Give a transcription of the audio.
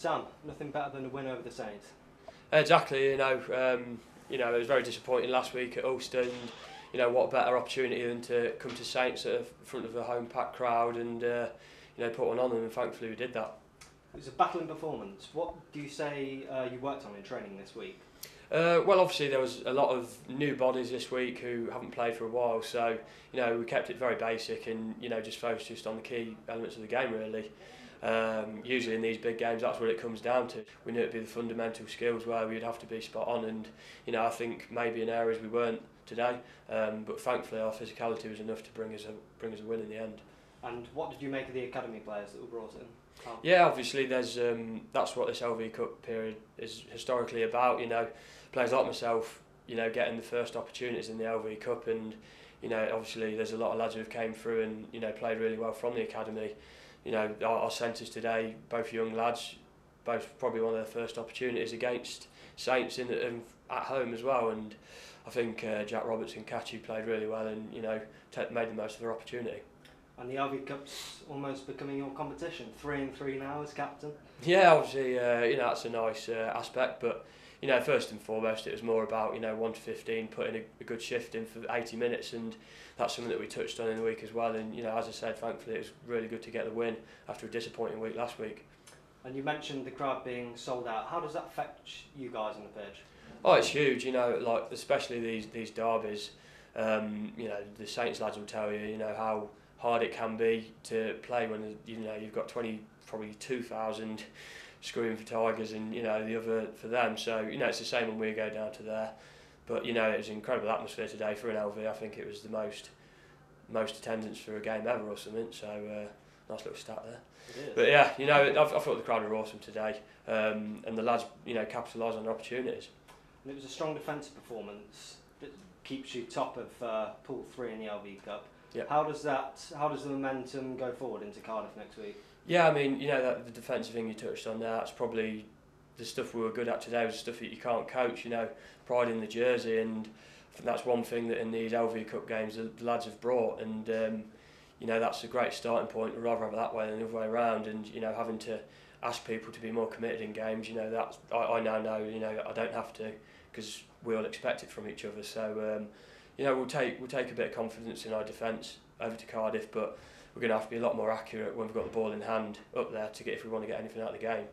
Sam, nothing better than a win over the Saints. Exactly, it was very disappointing last week at Ulster, and what better opportunity than to come to Saints in front of a home packed crowd and put one on them, and thankfully we did that. It was a battling performance. What do you say you worked on in training this week? Well, obviously there was a lot of new bodies this week who haven't played for a while, so we kept it very basic and just focused on the key elements of the game really. Usually in these big games that's what it comes down to. We knew it'd be the fundamental skills where we'd have to be spot on, and I think maybe in areas we weren't today, but thankfully our physicality was enough to bring us a win in the end. And what did you make of the academy players that were brought in? Yeah, obviously there's that's what this LV Cup period is historically about. Players like myself, getting the first opportunities in the LV Cup, and obviously there's a lot of lads who have came through and played really well from the academy. Our centres today, both young lads, both probably one of their first opportunities against Saints at home as well, and I think Jack Roberts and Kachi played really well and made the most of their opportunity. And the LV Cup's almost becoming your competition. 3-3 now as captain. Yeah, obviously, that's a nice aspect, but first and foremost, it was more about 1 to 15 putting a good shift in for 80 minutes, and that's something that we touched on in the week as well. And as I said, thankfully, it was really good to get the win after a disappointing week last week. And you mentioned the crowd being sold out. How does that affect you guys on the pitch? Oh, it's huge. Like especially these derbies. The Saints lads will tell you, how hard it can be to play when you've got probably 2,000 screaming for Tigers and the other for them. So it's the same when we go down to there. But it was an incredible atmosphere today for an LV. I think it was the most attendance for a game ever or something. So nice little stat there. It is. But yeah, I thought the crowd were awesome today, and the lads capitalised on their opportunities. And it was a strong defensive performance that keeps you top of Pool 3 in the LV Cup. Yep. How does the momentum go forward into Cardiff next week? Yeah, I mean, that the defensive thing you touched on there, that's probably the stuff we were good at today, was the stuff that you can't coach, pride in the jersey, and I think that's one thing that in these LV Cup games the lads have brought, and that's a great starting point. We'd rather have it that way than the other way around, and having to ask people to be more committed in games, that's I now know, I don't have to, because we all expect it from each other. So we'll take a bit of confidence in our defence over to Cardiff, but we're going to have to be a lot more accurate when we've got the ball in hand up there if we want to get anything out of the game.